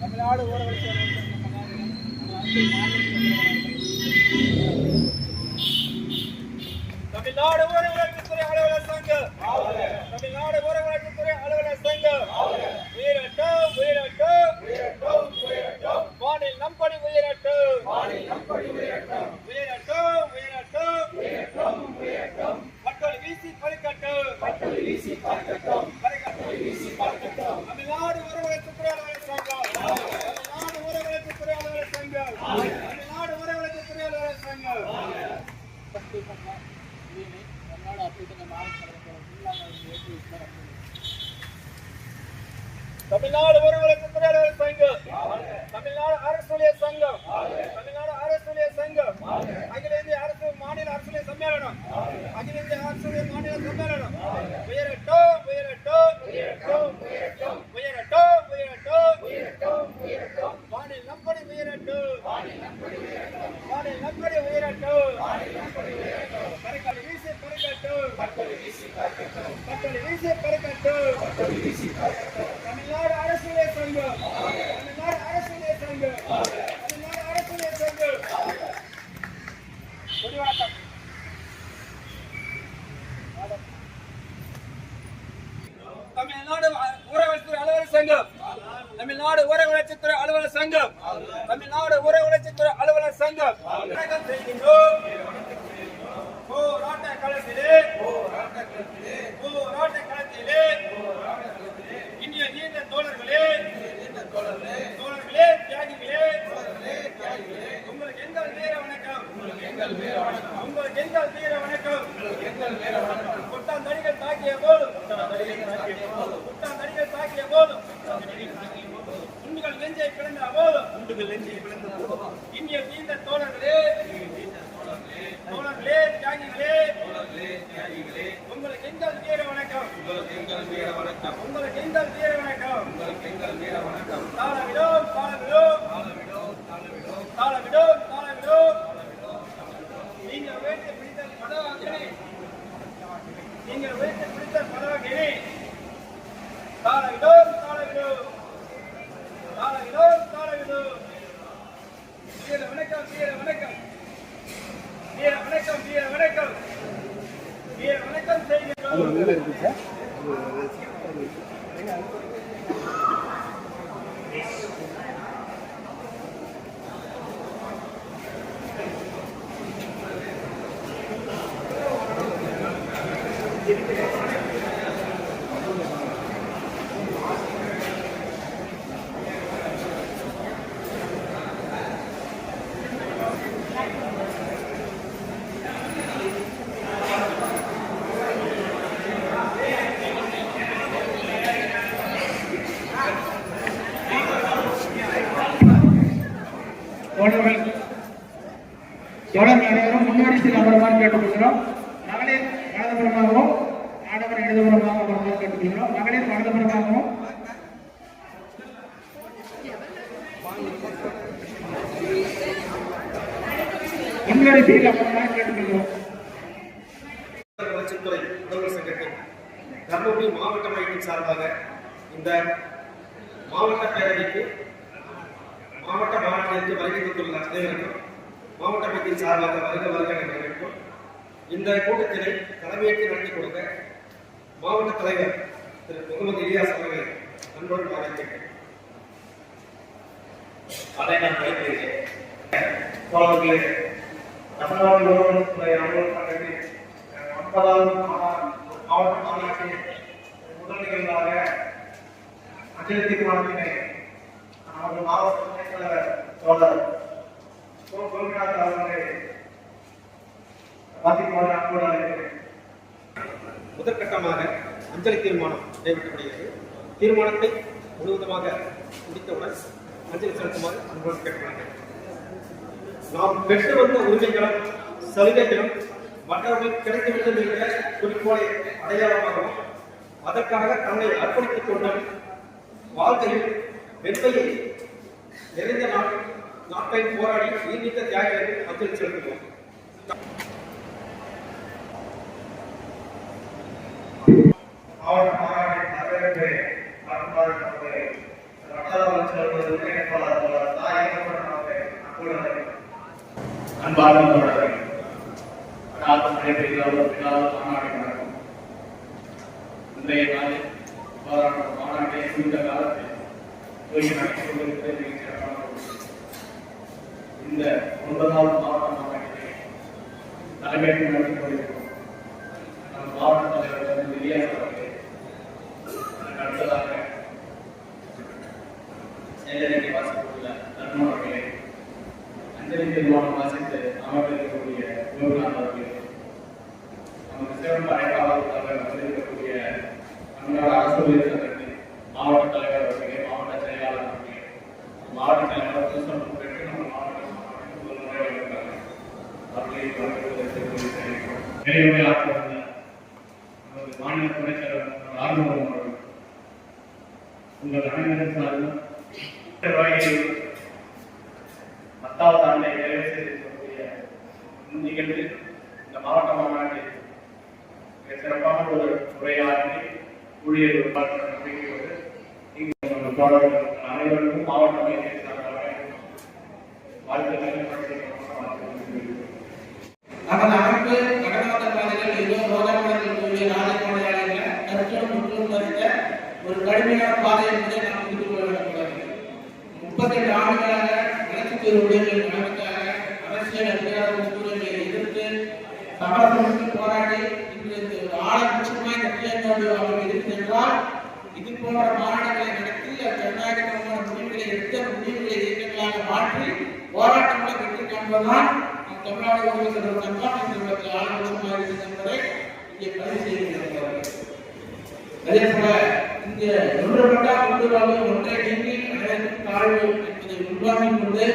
தமிழ்நாடு ஊரக தமிழ்நாடு ஊரக வளர்ச்சித்துறை அலுவலர் சங்கம் தமிழ்நாடு ஊரக வளர்ச்சித்துறை அலுவலர் சங்கம் உயிரட்டும் உயிரட்டும் உயிரட்டும் உயிரட்டும் வானில் நம்படி உயிரட்டும் உயிரட்டும் உயிரட்டும் உயிரட்டும் உயிரட்டும் மக்கள் வீசி பறிக்கட்டும் தமிழ்நாடு ஊரக வளர்ச்சித்துறை அலுவலர் சங்கம் தமிழ்நாடு ஊரக வளர்ச்சித்துறை அலுவலர் சங்கம் தமிழ்நாடு ஊரக வளர்ச்சித்துறை அலுவலர் சங்கம் தமிழ்நாடு ஊரக வளர்ச்சித்துறை அலுவலர் சங்கம் தமிழ்நாடு அரசு ஊழியர் சங்கம் தமிழ்நாடு அரசு ஊழியர் சங்கம் அகில இந்திய அரசு மாநில அரசு சம்மேளனம் அகில இந்திய அரசு மாநில சம்மேளனம் உயரட்டும் உயரட்டும் உயரட்டும் உயரட்டும் உயரட்டும் உயரட்டும் உயரட்டும் உயரட்டும் வானில் நம்படி உயரட்டும் வானில் நம்படி உயரட்டும் பறக்கல் வீசி பறக்கட்டும் பறக்கல் வீசி பறக்கட்டும் தமிழ்நாடு அரசு ஊழியர் சங்கம் தமிழ்நாடு அரசு ஊழியர் சங்கம் தமிழ்நாடு அரசு ஊழியர் சங்கம் வணக்கம். தமிழ்நாடு ஊரக வளர்ச்சித்துறை அலுவலர் சங்கம் தமிழ்நாடு ஊரக வளர்ச்சித்துறை அலுவலர் சங்கம் தமிழ்நாடு ஊரக வளர்ச்சித்துறை அலுவலர் சங்கம் வணக்கம் செய்கின்றோம். போராட்ட களத்திலே இந்திய நீண்ட தோழர்களே தியாகிகளே உங்களுக்கு எங்கள் வீர வணக்கம் உங்களுக்கு எங்கள் வீர வணக்கம் குட்டான் தடிகள் தாக்கிய போதும் உண்டுகள் நெஞ்சை பிளந்த போதும் இந்திய நீண்ட தோழர்களே தியாகிகளே உங்களுக்கு எங்கள் வீர வணக்கம் உங்களுக்கு எங்கள் வீர வணக்கம் தாளவிடும் நீங்கள் வைத்து பிடித்த பதவாகினே தாளவிடும் வீர வணக்கம் வீர வணக்கம் வீர வணக்கம் வீர வணக்கம் வீர வணக்கம் செய்கிறோம். தொடர்ந்து அனைவரும் முன்னாடி சில அமரமாக கேட்டுக்கொள்கிறோம். மகளிர் வலதுபுறமாகவும் ஆடவர் இடதுபுறமாக அமர்ந்து கேட்டுக்கொள்கிறோம். மகளிர் வலதுபுறமாகவும் முன்னாடி சில அமரமாக கேட்டுக்கொள்கிறோம். வளர்ச்சித்துறை அலுவலர் சங்கத்தின் தர்மபுரி மாவட்ட மையத்தின் சார்பாக இந்த மாவட்ட பேரவைக்கு மாவட்ட மாவட்டத்திற்கு வருகை தந்துள்ள அனைவருக்கும் மாவட்ட மையத்தின் சார்பாக வருக வரவேற்கும். இந்த கூட்டத்தினை தலைமையேற்று நடத்தி கொடுக்க மாவட்ட தலைவர் திரு முகமது இலியாஸ் அவர்களை அன்போடு வரவேற்கிறேன். அதை நான் வைத்திருக்கிறேன். தமிழ்நாடு ஊரகத்துறை அலுவலர் சங்கத்தின் 9வது மாவட்ட மாநாட்டின் முதல் நிகழ்வாக அஞ்சலி தீர்மானத்தினை நமது மாவட்ட துணைத் தலைவர் தோழர் கோபிநாத் அவர்களை வாசிக்குமாறு அன்போடு அழைக்கிறேன். முதற்கட்டமாக அஞ்சலி தீர்மானம் நிறைவேற்றப்படுகிறது. தீர்மானத்தை முழுவதுமாக முடித்தவுடன் அஞ்சலி செலுத்துமாறு அன்போடு கேட்டுக்கொள்கிறேன். நாம் பெற்று வந்த உரிமைகளும் சலுகைகளும் மற்றவர்கள் கிடைத்துவிட்டது என்ற குறிக்கோளை அடையாளமாகவும் அதற்காக தன்னை அர்ப்பணித்துக் கொண்ட வாழ்க்கையில் வெண்மையை நிறைந்த நாட்டை போராடி நீடித்த தியாகிகளுக்கு அஞ்சலி செலுத்துவோம். மாவட்ட மாநாட்டின் தலைவரை ரத்ததானம் செலுத்துவதற்கு அன்பார்ந்த தோழர்கள், அதாவது மழை பெய்தாலும் பெய்தாலும் மாநாடு நடக்கும். இன்றைய நாளில் மாநாட்டை இந்த காலத்தில் நடத்திக் கொண்டிருக்கிறது மிக சிறப்பான இந்த 9வது மாவட்ட மாநாட்டிலே தலைமையை நடத்திக் கொண்டிருக்கிறோம். நம் மாவட்ட தலைவர் விஜயன் அவர்களே, அடுத்ததாக செயலறிக்கை வாசித்துள்ள தர்மன் அவர்களே, அஞ்சலி தீர்மானம் வாசித்து அமர்ந்திருக்கக்கூடிய யோகநாத் அவர்களே, நமக்கு சிறப்பு அழைப்பாளர்களாக வந்திருக்கக்கூடிய தமிழ்நாடு அரசு சங்கத்தின் மாவட்ட தலைவர் அவர்களே, மாவட்ட செயலாளர் அவர்களே, மாவட்ட தலைவர் பெற்று நம்ம மாவட்ட அவர்களை ஆற்ற வந்த நமது மாநில துணைத் தலைவர் ஆர்வம் அவர்கள் உங்கள் அனைவரும் சார்பில் 10வது ஆண்டை நிறைவு செய்திருக்கக்கூடிய நிகழ்வில் இந்த மாவட்ட மாநாட்டில் மிக சிறப்பான ஒரு உரையாற்றி ஊழியர் உருவாக்க நம்பிக்கையோடு இங்கு தோழர்கள் அனைவருக்கும் மாவட்ட மையத்தை சார்பாக வாழ்த்துக்களை நமது அமைப்பு கடந்த பாதைகள் ஏதோ ரோதனைகளுக்குரிய ராஜபாதையாக கற்றம் முற்றும் தரித்த ஒரு கடுமையான பாதை என்பதை நாம் புரிந்து கொள்ள வேண்டியது. 38 ஆண்டுகளாக வளர்ச்சி உடைமைகள் நலனுக்காக அரசியல் அதிகார சூழலை எதிர்த்து சமரசமிட்டு போராடி இன்று ஆழபட்சமாய் கட்டியத்தோடு அவர்கள் இருக்கிறால் இது போன்ற மாநாடுகளை நடத்தி ஜனநாயகமான முடிவுகளை எடுத்த முடிவுகளை இயக்கங்களாக மாற்றி போராட்டங்களை வெற்றி காண்பதுதான் தமிழ்நாடு சங்கம் என்ற ஆலோசனை என்பதை இங்கே பதிவு செய்திருக்கிறார்கள். அதே போல இங்கு ஒன்றுபட்ட கூட்டுறவு ஒன்றை நீங்கி அனைவருக்கும் தாழ்வு என்பதை உள்வாங்கிக் கொண்டு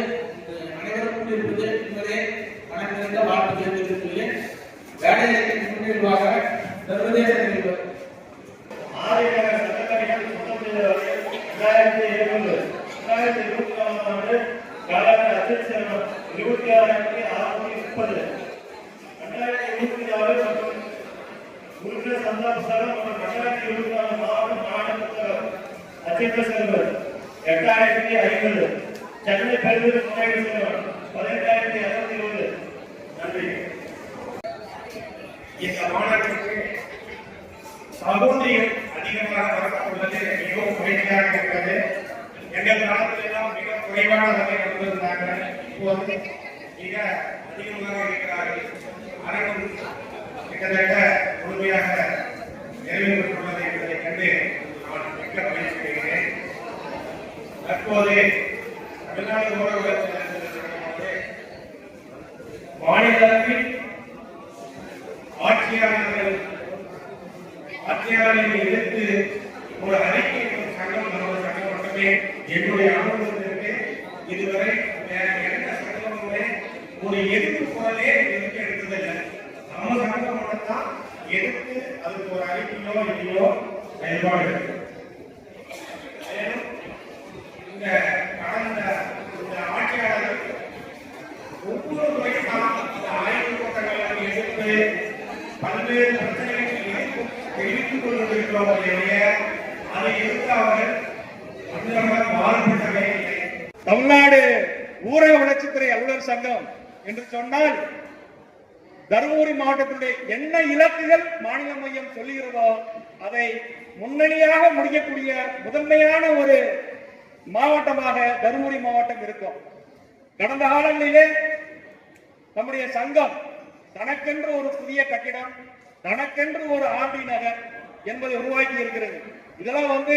அனைவருக்கும் இருப்பது என்பதை வணக்கம் வாழ்த்து தெரிவித்துள்ளேன். வேலையை முன்னிர்வாக சர்வதேச நிறுவனம் 2050 சென்னை பெருந்தூர் முன்னாடி செல்வம் 15,220. நன்றி. இந்த மாநாட்டிற்கு சகோதரிகள் அதிகமாக வரப்பட்டுள்ளது மிகவும் குறைவாக இருக்கிறது. எங்கள் காலத்திலெல்லாம் மிக குறைவான வகை வந்திருந்தாங்க. இப்போது மிக அதிகமாக இருக்கிறார்கள். அனைவரும் கிட்டத்தட்ட முழுமையாக நிறைவேற்றப்பட்டுள்ளது என்பதை கண்டு நான் மிக்க மகிழ்ச்சி அடைகிறேன். தற்போது தமிழ்நாடு மாநிலத்தில் ஆட்சியாளர்களை எதிர்த்து ஒரு அறிக்கை சங்கம் நமது சங்கம் மட்டுமே என்னுடைய அனுபவத்திற்கு இதுவரை எந்த சங்கமுமே ஒரு எதிர்ப்பு குரலே எதிர்த்து எடுத்ததில்லை. நம்ம சங்கம் மட்டும்தான் எதிர்த்து அதுக்கு ஒரு அறிக்கையோ இல்லையோ செயல்பாடு இருக்கு. இந்த கடந்த இந்த ஆட்சியாளர்கள் ஒவ்வொரு முறையும் இந்த ஆய்வு கூட்டங்களை எதிர்த்து பல்வேறு பிரச்சனைகளை தெரிவித்துக் கொண்டிருக்கிறோம். அதை எதிர்த்து அவர்கள் மாறுபட்டவே இல்லை. தமிழ்நாடு ஊரக வளர்ச்சித்துறை அலுவலர் சங்கம் என்று சொன்னால் தருமபுரி மாவட்டத்தினுடைய என்ன இலக்குகள் மாநில மையம் சொல்லுகிறதோ அதை முன்னணியாக முடிக்கக்கூடிய முதன்மையான ஒரு மாவட்டமாக தருமபுரி மாவட்டம் இருக்கும். கடந்த காலங்களிலே நம்முடைய சங்கம் தனக்கென்று ஒரு புதிய கட்டிடம், தனக்கென்று ஒரு ஆர்டி நகர் என்பதை உருவாக்கி இருக்கிறது. இதெல்லாம்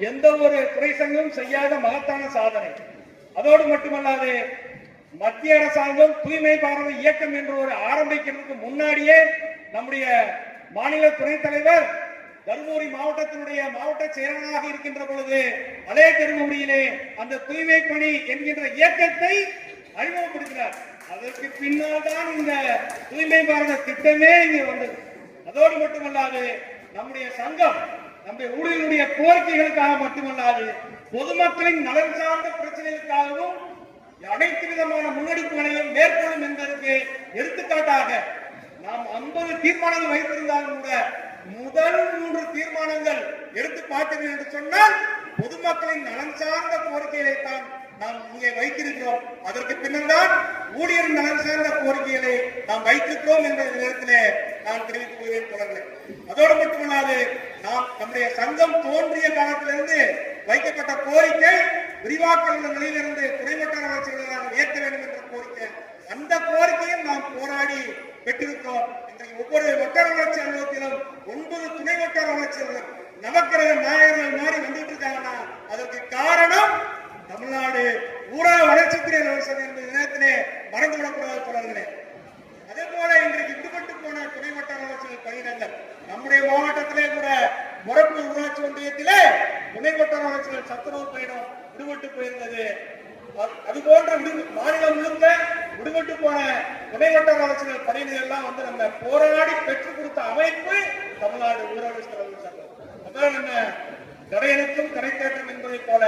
எந்த ஒரு துறை சங்கம் செய்யாத மகத்தான சாதனை. அதோடு மட்டுமல்லாது மத்திய அரசாங்கம் தூய்மை பாரத இயக்கம் என்று ஒரு ஆரம்பிக்கிறதுக்கு முன்னாடியே நம்முடைய மாநில துணைத் தலைவர் தருமபுரி மாவட்டத்தினுடைய மாவட்ட செயலாளராக இருக்கின்ற பொழுது அதே தருமபுரியிலே அந்த தூய்மை பணி என்கின்ற இயக்கத்தை அறிமுகப்படுத்தினார். அதற்கு பின்னால் தான் இந்த தூய்மை பாரத திட்டமே இங்கே வந்தது. அதோடு மட்டுமல்லாது நம்முடைய சங்கம் நம்முடைய ஊழியர்களுடைய கோரிக்கைகளுக்காக மட்டுமல்லாது பொதுமக்களின் நலன் சார்ந்த பிரச்சனைகளுக்காகவும் அனைத்து விதமான முன்னெடுப்புகளையும் மேற்கொள்ளும் என்பதற்கு எடுத்துக்காட்டாக நாம் 50 தீர்மானங்கள் வைத்திருந்தாலும் கூட முதல் 3 தீர்மானங்கள் எடுத்து பார்த்தீர்கள் என்று சொன்னால் பொதுமக்களின் நலன் சார்ந்த கோரிக்கைகளை தான் நாம் இங்கே வைத்திருக்கிறோம். அதற்கு பின்னர்தான் ஊழியர் நலன் சார்ந்த கோரிக்கைகளை நாம் வைத்திருக்கிறோம் என்ற நேரத்திலே நான் தெரிவித்துக் கொள்கிறேன் தொடர்ந்து. அதோடு மட்டுமல்லாது நாம் நம்முடைய சங்கம் தோன்றிய காலத்திலிருந்து வைக்கப்பட்ட கோரிக்கை விரிவாக்க நிலையிலிருந்து குறைமட்ட வளர்ச்சிகளாக உயர்த்த வேண்டும் என்ற கோரிக்கை. அந்த கோரிக்கையும் நாம் போராடி பெற்றிருக்கிறோம். இன்றைக்கு ஒவ்வொரு வட்டார வளர்ச்சி அலுவலகத்திலும் 9 துணை வட்டார வளர்ச்சியாளர்கள் நவக்கிரக நாயகர்கள் மாறி வந்துட்டு இருக்காங்கன்னா அதற்கு காரணம் தமிழ்நாடு ஊரக வளர்ச்சித்துறை இலவசம் என்பது நேரத்திலே மறந்துவிடக்கூடாத தொடர்களே. அதே போல இன்றைக்கு விடுபட்டு போன துணை வட்டார வளர்ச்சிகள் பணியிடங்கள் நம்முடைய மாவட்டத்திலே கூட முரப்பு ஊராட்சி ஒன்றியத்திலே துணை வட்டார வளர்ச்சிகள் சத்துணவு பயணம் விடுபட்டு போயிருந்தது. அதுபோன்ற மாநிலம் முழுக்க விடுபட்டு போன துணை வட்டார வளர்ச்சிகள் பணியிடங்கள் எல்லாம் வந்து நம்ம போராடி பெற்றுக் கொடுத்த அமைப்பு தமிழ்நாடு ஊரக சங்கம். அதான் என்ன கடையெழுத்தும் கடைத்தேற்றம் என்பதை போல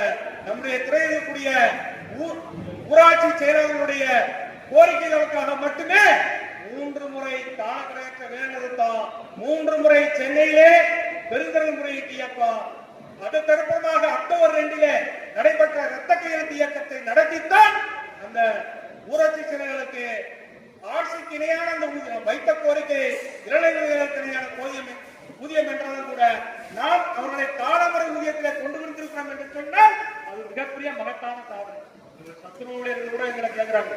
நம்முடைய துறையில் இருக்கக்கூடிய ஊராட்சி செயலாளர்களுடைய கோரிக்கைகளுக்காக மட்டுமே 3 முறை காலக்கடையற்ற வேலைநிறுத்தம், 3 முறை சென்னையிலே பெருந்தரல் முறையீட்டு இயக்கம், அடுத்தடுத்ததாக அக்டோபர் 2 நடைபெற்ற இரத்த கையெழுத்து இயக்கத்தை நடத்தித்தான் அந்த ஊராட்சி செயலர்களுக்கு ஆட்சிக்கு இணையான அந்த வைத்த கோரிக்கை இளைஞர்களுக்கு இணையான ஊதியம் என்றாலும் கூட நாம் அவர்களை காலமுறை ஊதியத்திலே கொண்டு வந்திருக்கிறோம் என்று சொன்னால் அது மிகப்பெரிய மகத்தான சாதனை. சத்துணவு கூட எங்களை கேட்கிறாங்க,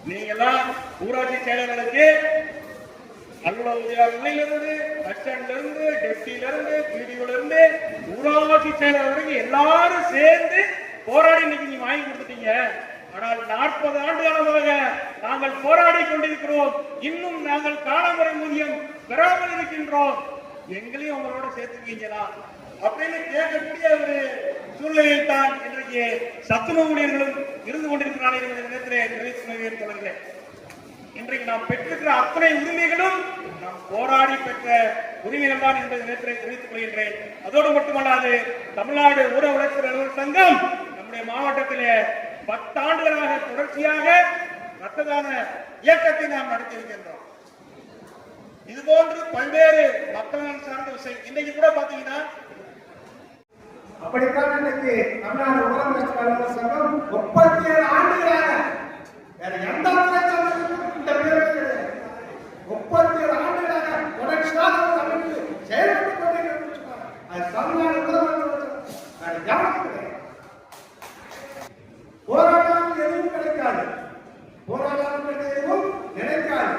நீங்க எல்லாம் ஊராட்சி செயலர்களுக்கு அலுவலக உதவியாளர்களிலிருந்து பஸ் ஸ்டாண்ட்ல இருந்து டெப்டில இருந்து பிடிஓல இருந்து ஊராட்சி செயலர் வரைக்கும் எல்லாரும் சேர்ந்து போராடி இன்னைக்கு நீங்க வாங்கி கொடுத்துட்டீங்க. ஆனால் 40 ஆண்டு காலமாக நாங்கள் போராடி கொண்டிருக்கிறோம், இன்னும் நாங்கள் காலமுறை ஊதியம் பெறாமல் இருக்கின்றோம், எங்களையும் அவங்களோட சேர்த்துக்கீங்களா அப்படின்னு கேட்கக்கூடிய ஒரு சூழ்நிலையில் தான் இன்றைக்கு சத்துணவு ஊழியர்களும் இருந்து கொண்டிருக்கிறார்கள் என்ற நேரத்திலே தெரிவித்துக் கொள்கிறேன். இன்றைக்கு நாம் பெற்றிருக்கிற அத்தனை உரிமைகளும் நாம் போராடி பெற்ற உரிமைகள் தான் என்பதை நேரத்திலே தெரிவித்துக் கொள்கின்றேன். அதோடு மட்டுமல்லாது தமிழ்நாடு ஊரக வளர்ச்சி அலுவலர் சங்கம் நம்முடைய மாவட்டத்திலே 10 ஆண்டுகளாக தொடர்ச்சியாக ரத்த தான இயக்கத்தை நாம் நடத்தியிருக்கின்றோம். இதுபோன்று பல்வேறு மக்கள் சார்ந்த விஷயம் இன்னைக்கு கூட பாத்தீங்கன்னா அப்படித்தான் இன்னைக்கு தமிழ்நாடு ஊரக வளர்ச்சி அலுவலர் சங்கம் 37 ஆண்டுகளாக வேற எந்த சங்கத்துக்கும் இந்த பேர் கிடையாது. 37 ஆண்டுகளாக தொடர்ச்சியாக அமைப்பு செயல்பட்டுக் கொண்டிருக்கிறார். அது தமிழ்நாடு ஊரக வேற யாருக்கும் கிடையாது. போராட்டம் எதுவும் கிடைக்காது, போராட்டம் எதுவும் நினைக்காது.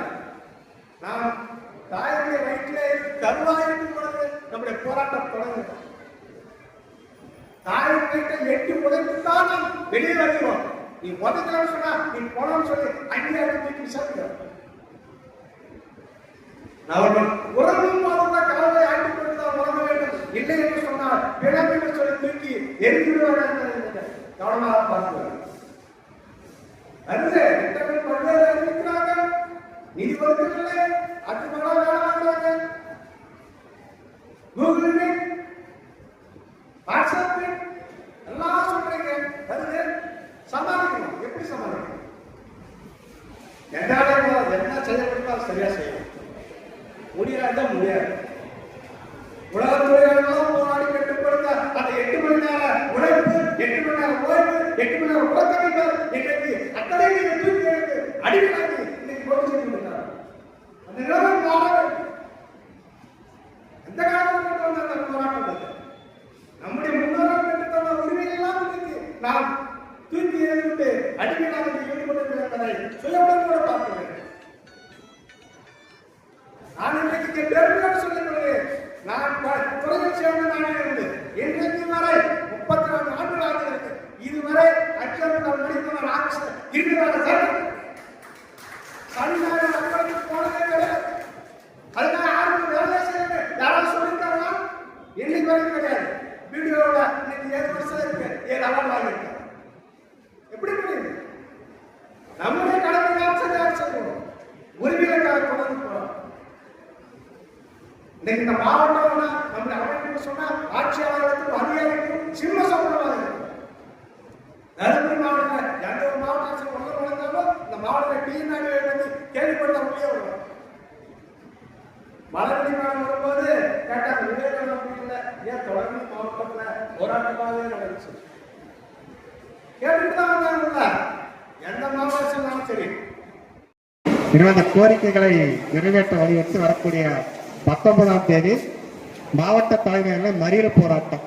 நாம் தாயுடைய வயிற்றிலே கருவாயிருக்கும் பொழுது நம்முடைய போராட்டம் தொடங்குகிறோம். தாயின் வயிற்றை எட்டி உடைத்துத்தான் நாம் வெளியே வருகிறோம். நீ உதவின்னு சொன்னா நீ போனோம்னு சொல்லி அங்கே தூக்கி விசாரிக்கிறோம். அவர்கள் உறவும் போதுள்ள கலவை ஆட்டி கொண்டுதான் உறங்க வேண்டும், இல்லை என்று சொன்னால் பிணம் என்று சொல்லி தூக்கி எரிந்து விடுவார்கள். கவனமாக பார்க்கிறார்கள். அன்று திட்டங்கள் பல்வேறு அறிவிக்கிறார்கள், நிதி ஒதுக்கவில்லை, அத்துமணம் வேணாங்கிறாங்க. கூகுள் மீட், வாட்ஸ்அப் மீட் எல்லாம் சொல்றீங்க. அது சமாளிக்கணும். எப்படி சமாளிக்கணும்? என்ன செய்யப்பட்டால் சரியா செய்யணும். முடியாத முடியாது. உலக தொழிலாளர்களும் போராடி கட்டுப்படுத்த அந்த 8 மணி நேர உழைப்பு, 8 மணி நேரம் ஓய்வு, 8 மணி நேரம் உறக்கமிட்டால் இன்றைக்கு அத்தனை தூக்கி எடுத்து அடிக்கலாக்கி இன்னைக்கு போட்டி செய்திருக்கிறார். அந்த நிலைமை மாற எந்த காலத்தில் வந்த அந்த போராட்டம் நம்முடைய முன்னோர்கள் பெற்றுத்தந்த உரிமையெல்லாம் இன்னைக்கு நாம் தூக்கி எறிந்து அடிமையாக ஈடுபட்டிருக்கிறதை சுயவுடன் கூட பார்க்க வேண்டும். நான் இன்றைக்கு பெருமையாக சொல்லிக் கொள்கிறேன். நான் துறையில் சேர்ந்த நானே இருந்து இன்றைக்கு வரை 34 ஆண்டுகளாக இருக்கு. இதுவரை அச்சம் முடித்தவர் ஆட்சி சனிநாடு மக்களுக்கு போனதே கிடையாது. அதுக்காக யாருக்கும் வேலை செய்ய யாராவது சொல்லியிருக்காங்களா? இன்னைக்கு வரைக்கும் கிடையாது. வீடியோட இன்னைக்கு 7 வருஷம் இருக்கு, 7 அவார்டு வாங்கியிருக்காங்க. எப்படி முடியுது? நம்முடைய கடமை செய்யணும், உரிமைகளுக்காக தொடர்ந்து போறோம். இன்னைக்கு இந்த மாவட்டம் நம்முடைய அமைப்பு சொன்னா ஆட்சியாளர்களுக்கும் அதிகாரிகளுக்கும் சிம்ம சம்பளமாக இருக்கு. தருமபுரி மாவட்டத்தில் எந்த ஒரு மாவட்டம் வளர்ந்தாலும் இந்த மாவட்டத்தில் டிஎன்ஆர் வந்து கேள்விப்பட்ட உள்ளே வரும். மலர்வெளி மாவட்டம் வரும்போது கேட்டாங்க விவேகானந்தா ஏன் தொடர்ந்து மாவட்டத்தில் போராட்டமாகவே நடந்துச்சு. கேட்டுட்டு தான் வந்தாங்கல்ல. எந்த மாவட்டம் சொன்னாலும் சரி. இந்த கோரிக்கைகளை நிறைவேற்ற வலியுறுத்தி வரக்கூடிய 19ஆம் தேதி மாவட்ட தலைமையில் மறியல் போராட்டம்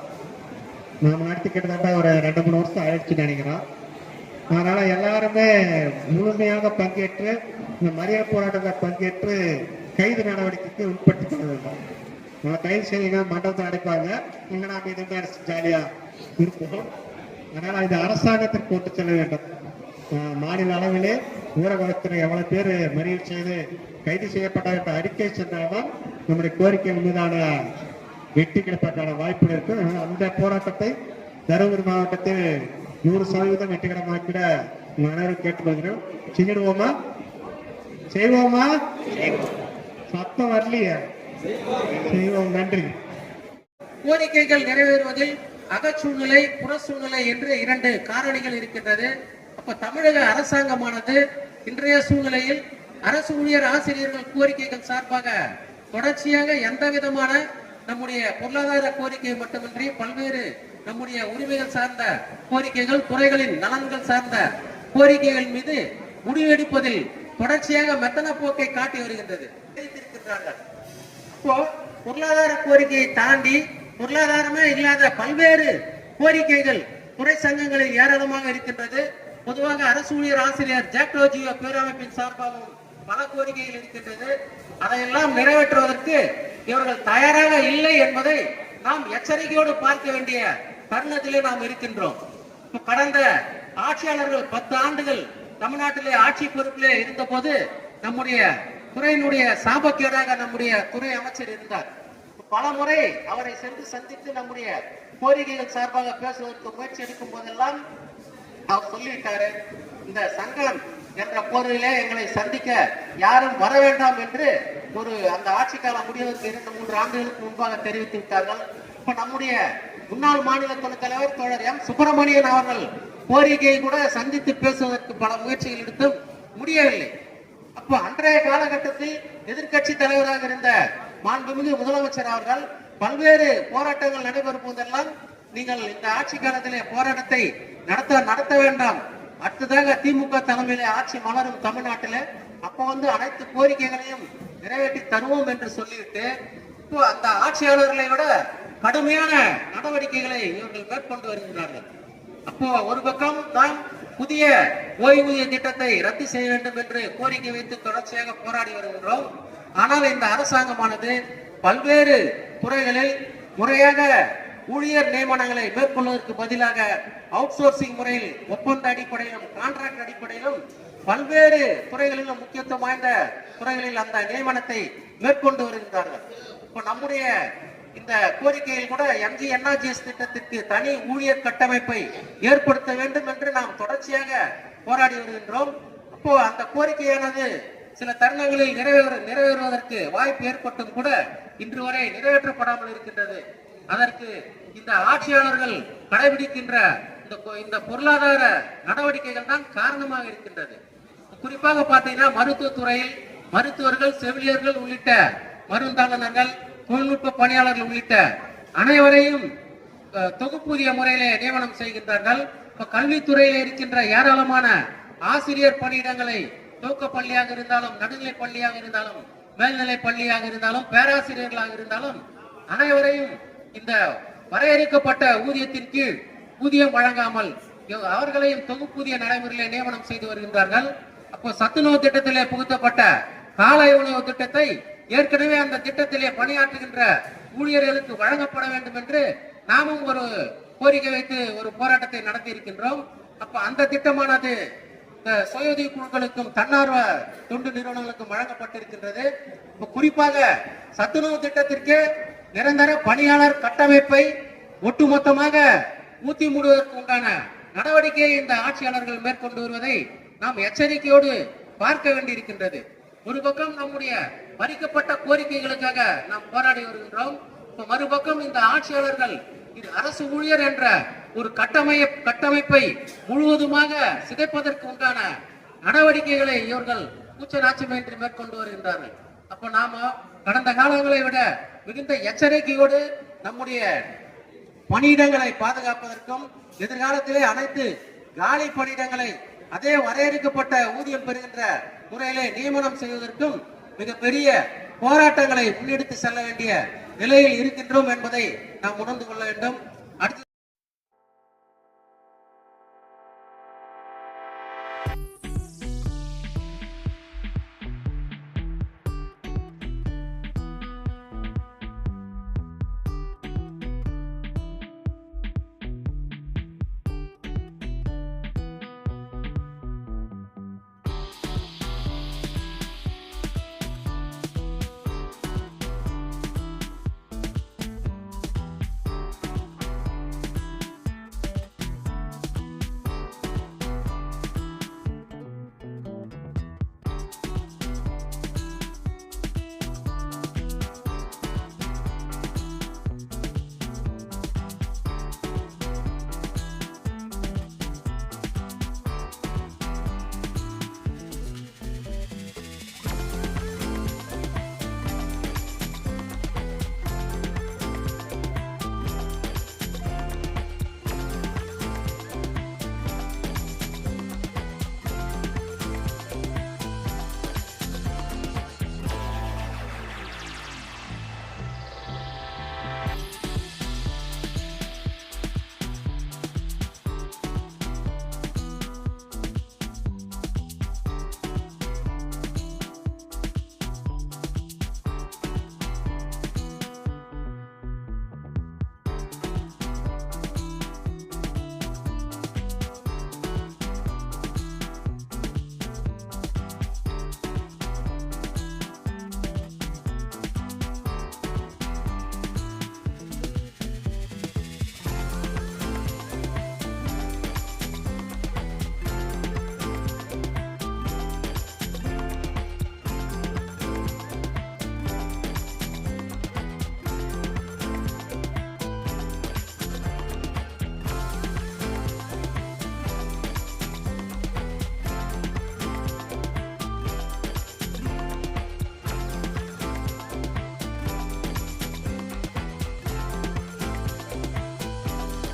நாம் நடத்தி கிட்டத்தட்ட ஒரு 2-3 வருஷம் ஆயிடுச்சுன்னு நினைக்கிறோம். அதனால எல்லாருமே முழுமையாக பங்கேற்று இந்த மறியல் போராட்டத்தில் பங்கேற்று கைது நடவடிக்கைக்கு உட்படுத்திக் கொள்ள வேண்டும். நம்ம கைது செய்யுங்க, மண்டபத்தை அடைப்பாங்க, இங்க நாம் இதுமே ஜாலியா இருப்போம். அதனால இது அரசாங்கத்திற்கு கொண்டு செல்ல வேண்டும். மாநில அளவிலே ஊரகத்துறை எவ்வளவு பேர் மறியல் செய்து கைது செய்யப்பட்ட என்ற அறிக்கை சென்றால்தான் நம்முடைய கோரிக்கைகள் மீதான வெற்றி கிடைப்பதற்கான வாய்ப்புகள் இருக்கு. அந்த போராட்டத்தை தருமபுரி மாவட்டத்தில் 100% வெற்றிகரமாக்கிட அனைவரும் கேட்டுக்கொள்கிறோம். செஞ்சிடுவோமா? செய்வோமா? சத்தம் வரலையா? செய்வோம். நன்றி. கோரிக்கைகள் நிறைவேறுவதில் அகச்சூழ்நிலை புற சூழ்நிலை என்று 2 காரணிகள் இருக்கின்றது. அப்ப தமிழக அரசாங்கமானது இன்றைய சூழ்நிலையில் அரசு ஊழியர் ஆசிரியர்கள் கோரிக்கைகள் சார்பாக தொடர்ச்சியாக எந்த விதமான நம்முடைய பொருளாதார கோரிக்கை மட்டுமின்றி பல்வேறு நம்முடைய உரிமைகள் சார்ந்த கோரிக்கைகள், துறைகளின் நலன்கள் சார்ந்த கோரிக்கைகள் மீது முடிவெடுப்பதில் தொடர்ச்சியாக மெத்தன போக்கை காட்டி வருகின்றது. இப்போ பொருளாதார கோரிக்கையை தாண்டி பொருளாதாரமே இல்லாத பல்வேறு கோரிக்கைகள் துறை சங்கங்களில் ஏராளமாக இருக்கின்றது. பொதுவாக அரசு ஊழியர் ஆசிரியர் ஜாக்டோஜியோ பேரமைப்பின் சார்பாகவும் பல கோரிக்கைகள் இருக்கின்றது. அதையெல்லாம் நிறைவேற்றுவதற்கு இவர்கள் தயாராக இல்லை என்பதை நாம் எச்சரிக்கையோடு பார்க்க வேண்டிய தருணத்திலே நாம் இருக்கின்றோம். கடந்த ஆட்சியாளர்கள் 10 ஆண்டுகள் தமிழ்நாட்டிலே ஆட்சி பொறுப்பிலே இருந்த போது நம்முடைய துறையினுடைய சாபக்கேடாக நம்முடைய துறை அமைச்சர் இருந்தார். பல முறை அவரை சென்று சந்தித்து நம்முடைய கோரிக்கைகள் சார்பாக பேசுவதற்கு முயற்சி எடுக்கும் போதெல்லாம் அவர் சொல்லிட்டாரு, இந்த சங்கம் என்ற போரிலே எங்களை சந்திக்க யாரும் வர வேண்டாம் என்று அந்த ஆட்சி காலம் முடிவதற்கு 2-3 ஆண்டுகளுக்கு முன்பாக தெரிவித்து விட்டார்கள். இப்ப நம்முடைய முன்னாள் மாநில துணைத் தலைவர் தோழர் எம் சுப்பிரமணியன் அவர்கள் கோரிக்கையை கூட சந்தித்து பேசுவதற்கு பல முயற்சிகள் எடுத்தும் முடியவில்லை. அப்போ அன்றைய காலகட்டத்தில் எதிர்கட்சி தலைவராக இருந்த மாண்புமிகு முதலமைச்சர் அவர்கள் பல்வேறு போராட்டங்கள் நடைபெறும் போதெல்லாம் நீங்கள் இந்த ஆட்சி காலத்திலே போராட்டத்தை நடத்த வேண்டாம், அடுத்ததாக திமுக தலைமையிலே ஆட்சி மலரும் தமிழ்நாட்டிலே அப்போ அனைத்து கோரிக்கைகளையும் நிறைவேற்றி தருவோம் என்று சொல்லிவிட்டு இப்போ அந்த ஆட்சியாளர்களை விட கடுமையான நடவடிக்கைகளை இவர்கள் மேற்கொண்டு வருகிறார்கள். அப்போ ஒரு பக்கம் தான் புதிய ஓய்வூதிய திட்டத்தை ரத்து செய்ய வேண்டும் என்று கோரிக்கை வைத்து தொடர்ச்சியாக போராடி வருகின்றோம். ஆனால் இந்த அரசாங்கமானது பல்வேறு துறைகளில் முறையாக ஊழியர் நியமனங்களை மேற்கொள்வதற்கு பதிலாக அவுட் சோர்சிங் முறையில் ஒப்பந்த அடிப்படையிலும் கான்ட்ராக்ட் அடிப்படையிலும் பல்வேறு துறைகளிலும் முக்கியத்துவம் வாய்ந்த துறைகளில் அந்த நியமனத்தை மேற்கொண்டு வருகின்றார்கள். இப்ப நம்முடைய இந்த கோரிக்கையில் கூட MGNRGS திட்டத்திற்கு தனி ஊழியர் கட்டமைப்பை ஏற்படுத்த வேண்டும் என்று நாம் தொடர்ச்சியாக போராடி வருகின்றோம். அப்போ அந்த கோரிக்கையானது சில தருணங்களில் நிறைவேறுவதற்கு வாய்ப்பு ஏற்பட்டும் கூட இன்று வரை நிறைவேற்றப்படாமல் இருக்கின்றது. அதற்கு இந்த ஆட்சியாளர்கள் கடைபிடிக்கின்ற இந்த பொருளாதார நடவடிக்கைகள் தான் காரணமாக இருக்கின்றது. குறிப்பாக பார்த்தீங்கன்னா மருத்துவத்துறையில் மருத்துவர்கள், செவிலியர்கள் உள்ளிட்ட மருந்தாளர்கள், தொழில்நுட்ப பணியாளர்கள் உள்ளிட்ட அனைவரையும் தொகுப்பூதிய முறையிலே நியமனம் செய்கின்றார்கள். கல்வித்துறையில் இருக்கின்ற ஏராளமான ஆசிரியர் பணியிடங்களை துவக்க பள்ளியாக இருந்தாலும், நடுநிலை பள்ளியாக இருந்தாலும், மேல்நிலை பள்ளியாக இருந்தாலும், பேராசிரியர்களாக இருந்தாலும் அனைவரையும் இந்த வரையறுக்கப்பட்ட ஊதியத்தின் கீழ் ஊதியம் வழங்காமல் அவர்களையும் தொகுப்பூதிய நடைமுறையிலே நியமனம் செய்து வருகின்றார்கள். அப்போ சத்துணவு திட்டத்திலே புகுத்தப்பட்ட காலை உணவு திட்டத்தை ஏற்கனவே அந்த திட்டத்திலே பணியாற்றுகின்ற ஊழியர்களுக்கு வழங்கப்பட வேண்டும் என்று நாமும் ஒரு கோரிக்கை வைத்து ஒரு போராட்டத்தை நடத்தி இருக்கின்றோம். அப்ப அந்த திட்டமானது இந்த சுய உதவி குழுக்களுக்கும் தன்னார்வ தொண்டு நிறுவனங்களுக்கும் வழங்கப்பட்டிருக்கின்றது. குறிப்பாக சத்துணவு திட்டத்திற்கு நிரந்தர பணியாளர் கட்டமைப்பை ஒட்டுமொத்தமாக ஊத்தி மூடுவதற்கு உண்டான நடவடிக்கையை இந்த ஆட்சியாளர்கள் மேற்கொண்டு வருவதை நாம் எச்சரிக்கையோடு பார்க்க வேண்டியிருக்கின்றது. ஒரு பக்கம் நம்முடைய மறிக்கப்பட்ட கோரிக்கைகளுக்காக நாம் போராடி வருகின்றோம். மறுபக்கம் இந்த ஆட்சியாளர்கள் இது அரசு ஊழியர் என்ற ஒரு கட்டமைப்பை முழுவதுமாக சிதைப்பதற்கு உண்டான நடவடிக்கைகளை இவர்கள் கூச்சநாச்சமின்றி மேற்கொண்டு வருகின்றார்கள். அப்ப நாம கடந்த காலங்களை விட மிகுந்த எச்சரிக்கையோடு நம்முடைய பணியிடங்களை பாதுகாப்பதற்கும் எதிர்காலத்திலே அனைத்து காலி பணியிடங்களை அதே வரையறுக்கப்பட்ட ஊதியம் பெறுகின்ற முறையிலே நியமனம் செய்வதற்கும் மிகப்பெரிய போராட்டங்களை முன்னெடுத்து செல்ல வேண்டிய நிலையில் இருக்கின்றோம் என்பதை நாம் உணர்ந்து கொள்ள வேண்டும். அடுத்து